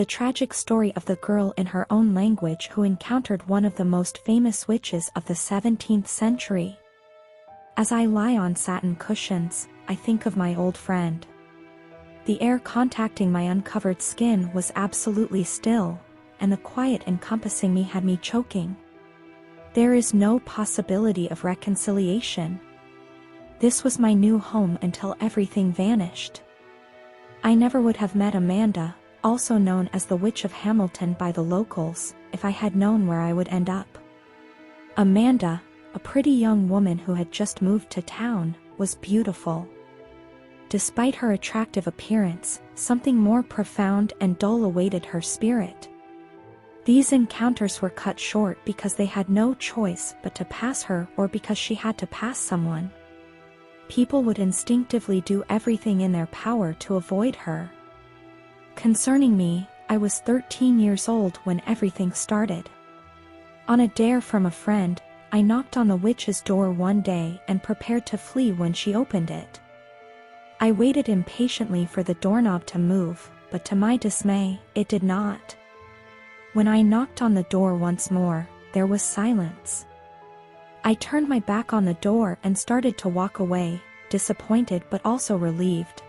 The tragic story of the girl in her own language who encountered one of the most famous witches of the 17th century. As I lie on satin cushions, I think of my old friend. The air contacting my uncovered skin was absolutely still, and the quiet encompassing me had me choking. There is no possibility of reconciliation. This was my new home until everything vanished. I never would have met Amanda, also known as the Witch of Hamilton by the locals, if I had known where I would end up. Amanda, a pretty young woman who had just moved to town, was beautiful. Despite her attractive appearance, something more profound and dull awaited her spirit. These encounters were cut short because they had no choice but to pass her or because she had to pass someone. People would instinctively do everything in their power to avoid her. Concerning me, I was 13 years old when everything started. On a dare from a friend, I knocked on the witch's door one day and prepared to flee when she opened it. I waited impatiently for the doorknob to move, but to my dismay, it did not. When I knocked on the door once more, there was silence. I turned my back on the door and started to walk away, disappointed but also relieved.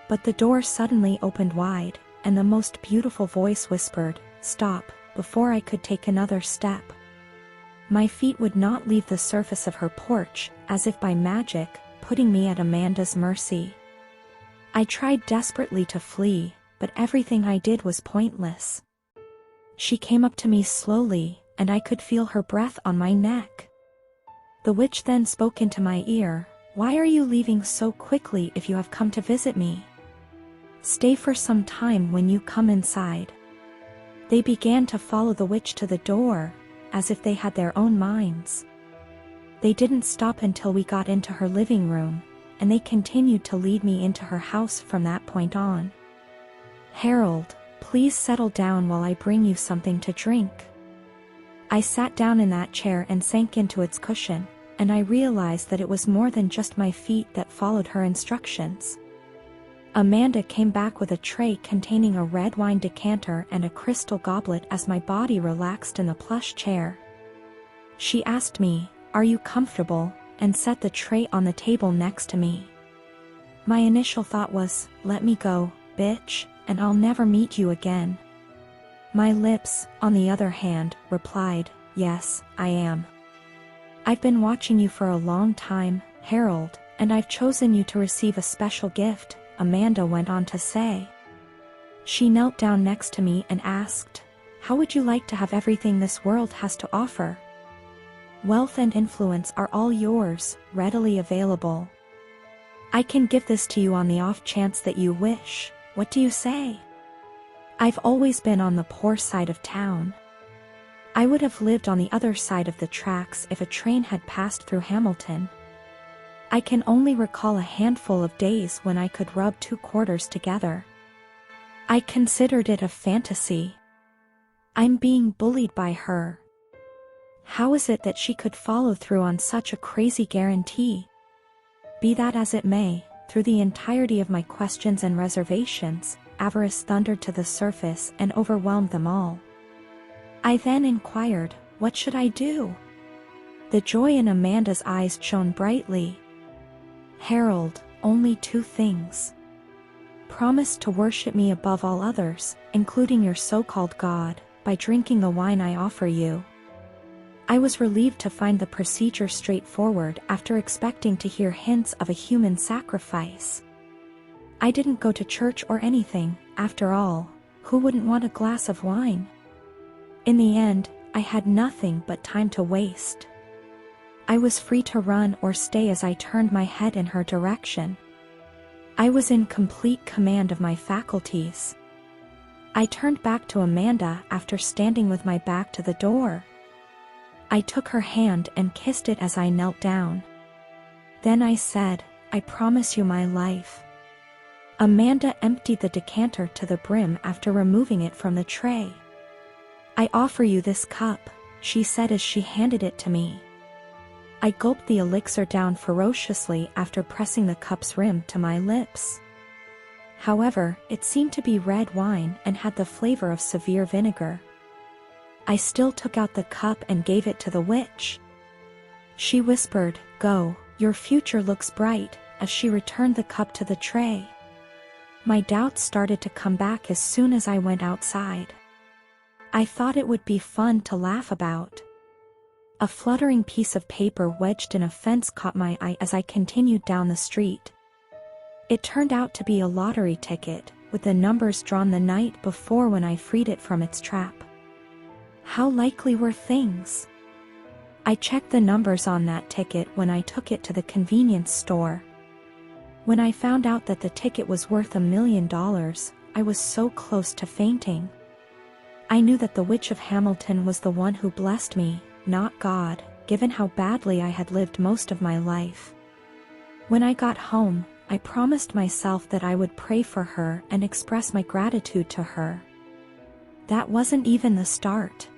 But the door suddenly opened wide, and the most beautiful voice whispered, "Stop," before I could take another step. My feet would not leave the surface of her porch, as if by magic, putting me at Amanda's mercy. I tried desperately to flee, but everything I did was pointless. She came up to me slowly, and I could feel her breath on my neck. The witch then spoke into my ear, "Why are you leaving so quickly if you have come to visit me? Stay for some time when you come inside." They began to follow the witch to the door, as if they had their own minds. They didn't stop until we got into her living room, and they continued to lead me into her house from that point on. "Harold, please settle down while I bring you something to drink." I sat down in that chair and sank into its cushion, and I realized that it was more than just my feet that followed her instructions. Amanda came back with a tray containing a red wine decanter and a crystal goblet as my body relaxed in the plush chair. She asked me, "Are you comfortable?" and set the tray on the table next to me. My initial thought was, "Let me go, bitch, and I'll never meet you again." My lips, on the other hand, replied, "Yes, I am. I've been watching you for a long time, Harold, and I've chosen you to receive a special gift," Amanda went on to say. She knelt down next to me and asked, "How would you like to have everything this world has to offer? Wealth and influence are all yours, readily available. I can give this to you on the off chance that you wish. What do you say? I've always been on the poor side of town. I would have lived on the other side of the tracks if a train had passed through Hamilton. I can only recall a handful of days when I could rub 2 quarters together. I considered it a fantasy. I'm being bullied by her. How is it that she could follow through on such a crazy guarantee?" Be that as it may, through the entirety of my questions and reservations, avarice thundered to the surface and overwhelmed them all. I then inquired, "What should I do?" The joy in Amanda's eyes shone brightly. "Harold, only 2 things. Promise to worship me above all others, including your so-called God, by drinking the wine I offer you." I was relieved to find the procedure straightforward after expecting to hear hints of a human sacrifice. I didn't go to church or anything, after all, who wouldn't want a glass of wine? In the end, I had nothing but time to waste. I was free to run or stay as I turned my head in her direction. I was in complete command of my faculties. I turned back to Amanda after standing with my back to the door. I took her hand and kissed it as I knelt down. Then I said, "I promise you my life." Amanda emptied the decanter to the brim after removing it from the tray. "I offer you this cup," she said as she handed it to me. I gulped the elixir down ferociously after pressing the cup's rim to my lips. However, it seemed to be red wine and had the flavor of severe vinegar. I still took out the cup and gave it to the witch. She whispered, "Go, your future looks bright," as she returned the cup to the tray. My doubts started to come back as soon as I went outside. I thought it would be fun to laugh about. A fluttering piece of paper wedged in a fence caught my eye as I continued down the street. It turned out to be a lottery ticket, with the numbers drawn the night before when I freed it from its trap. How likely were things? I checked the numbers on that ticket when I took it to the convenience store. When I found out that the ticket was worth $1 million, I was so close to fainting. I knew that the Witch of Hamilton was the one who blessed me, not God, given how badly I had lived most of my life. When I got home, I promised myself that I would pray for her and express my gratitude to her. That wasn't even the start.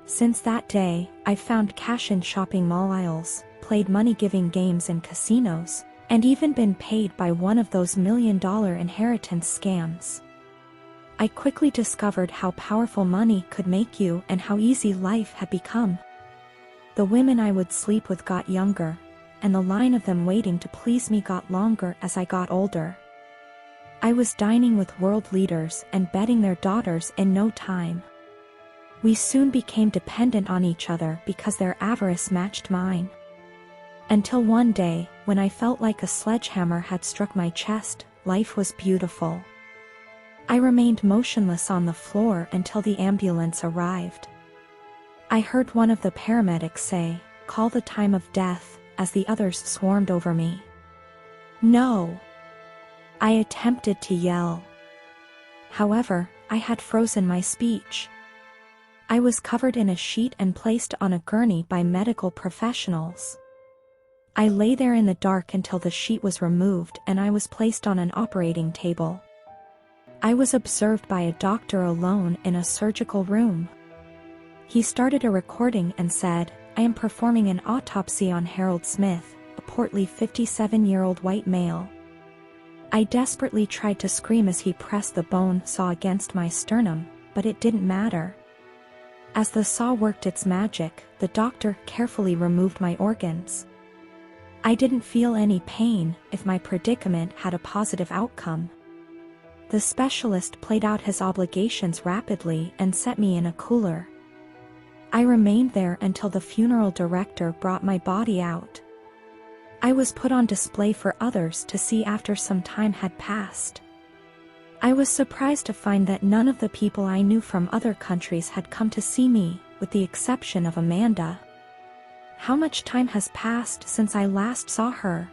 Since that day, I've found cash in shopping mall aisles, played money-giving games in casinos, and even been paid by one of those $1 million inheritance scams. I quickly discovered how powerful money could make you and how easy life had become. The women I would sleep with got younger, and the line of them waiting to please me got longer as I got older. I was dining with world leaders and bedding their daughters in no time. We soon became dependent on each other because their avarice matched mine. Until one day, when I felt like a sledgehammer had struck my chest, life was beautiful. I remained motionless on the floor until the ambulance arrived. I heard one of the paramedics say, "Call the time of death," as the others swarmed over me. No! I attempted to yell. However, I had frozen my speech. I was covered in a sheet and placed on a gurney by medical professionals. I lay there in the dark until the sheet was removed and I was placed on an operating table. I was observed by a doctor alone in a surgical room. He started a recording and said, "I am performing an autopsy on Harold Smith, a portly 57-year-old white male." I desperately tried to scream as he pressed the bone saw against my sternum, but it didn't matter. As the saw worked its magic, the doctor carefully removed my organs. I didn't feel any pain if my predicament had a positive outcome. The specialist played out his obligations rapidly and set me in a cooler. I remained there until the funeral director brought my body out. I was put on display for others to see after some time had passed. I was surprised to find that none of the people I knew from other countries had come to see me, with the exception of Amanda. How much time has passed since I last saw her?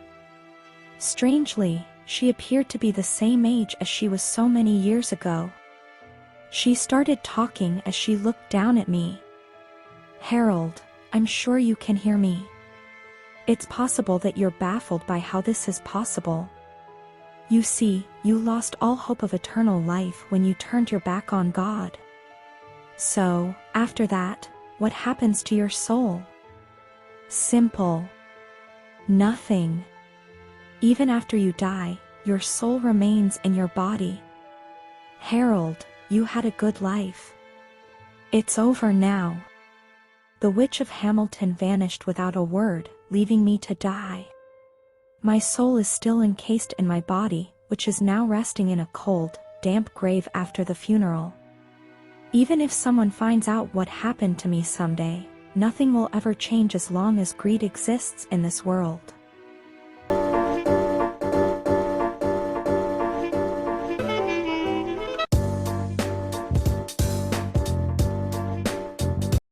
Strangely, she appeared to be the same age as she was so many years ago. She started talking as she looked down at me. "Harold, I'm sure you can hear me. It's possible that you're baffled by how this is possible. You see, you lost all hope of eternal life when you turned your back on God. So, after that, what happens to your soul? Simple. Nothing. Even after you die, your soul remains in your body. Harold, you had a good life. It's over now." The Witch of Hamilton vanished without a word, leaving me to die. My soul is still encased in my body, which is now resting in a cold, damp grave after the funeral. Even if someone finds out what happened to me someday, nothing will ever change as long as greed exists in this world.